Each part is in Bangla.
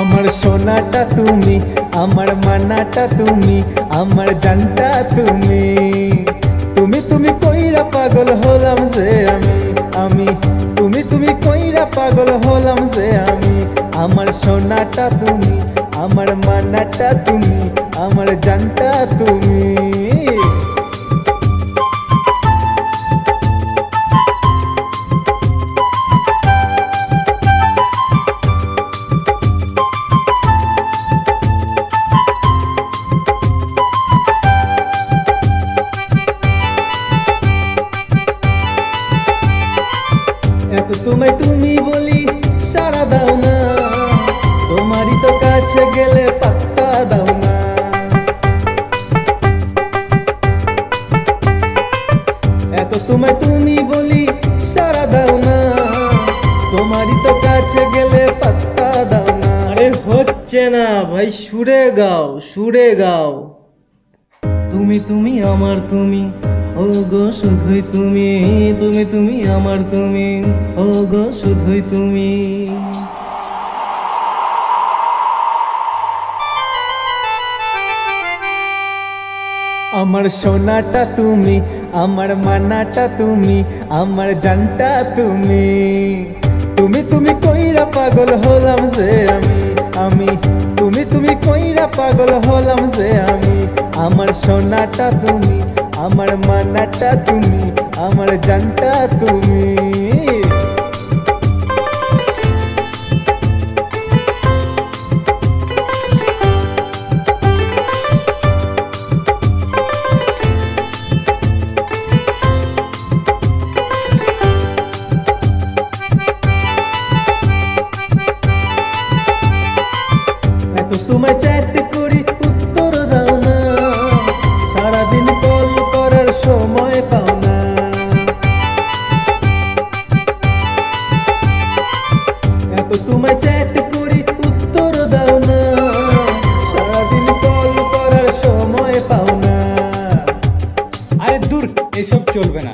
আমার সোনাটা তুমি, আমার মানাটা তুমি, আমার জানটা তুমি। তুমি তুমি কইরা পাগল হলাম যে আমি তুমি তুমি কইরা পাগল হলাম যে আমি। আমার সোনাটা তুমি, আমার মানাটা তুমি, আমার জানটা তুমি। এত তোমায় তুমি বলি সারা দাও না, তোমারই তো কাছে গেলে পাত্তা দাও না। এত তোমায় তুমি বলি সারা দাও না, তোমারই তো কাছে গেলে পাত্তা দাও না। আরে হচ্ছে না ভাই, সুরে গাও সুরে গাও। তুমি তুমি আমার তুমি, ও গো শুধুই তুমি। তুমি তুমি আমার তুমি, ও গো শুধুই তুমি। আমার সোনাটা তুমি, আমার মানাটা তুমি, আমার জানটা তুমি। তুমি তুমি কইরা পাগল হলাম যে আমি তুমি তুমি কইরা পাগল হলাম যে আমি। আমার সোনাটা তুমি, আমার মানাটা তুমি, আমার জানটা তুমি। এত তোমায় চ্যাট করি উত্তর দাও না, সারাদিন কল করার সময় পাও না। এত তোমায় চ্যাট করি উত্তর দাও না, সারাদিন কল করার সময় পাও না। আরে দূর, এসব চলবে না।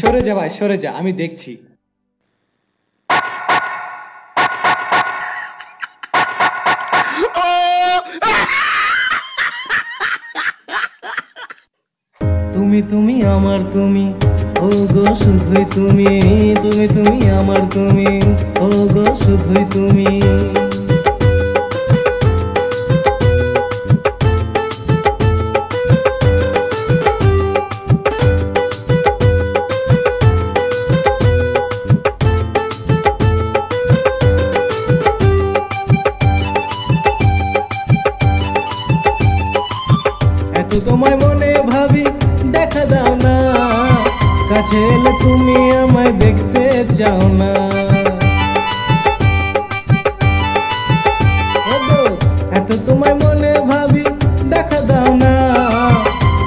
সরে যা ভাই, সরে যা, আমি দেখছি। তুমি তুমি আমার তুমি, ও গো শুধুই তুমি। তুমি তুমি আমার তুমি, ও গো শুধুই তুমি। এত তোমায় মনে ভাবি, দেখা দাও না, কাছে এলে তুমি আমায় দেখতে চাও না। এত তোমায় মনে ভাবি, দেখা দাও না,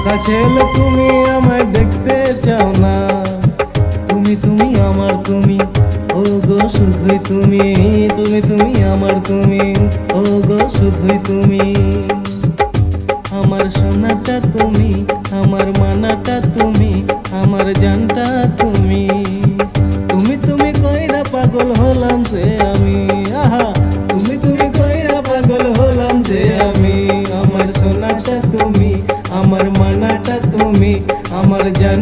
কাছে এলে তুমি আমায় দেখতে চাও না। তুমি তুমি আমার তুমি, ও গো শুধুই তুমি। তুমি তুমি আমার তুমি, ও গো শুধুই তুমি। আমার সোনাটা তুমি, আমার মানাটা তুমি, আমার জানটা তুমি। তুমি তুমি কইরা পাগল হলাম যে আমি। আহা, তুমি তুমি কইরা পাগল হলাম যে আমি। আমার সোনাটা তুমি, আমার মানাটা তুমি, আমার জান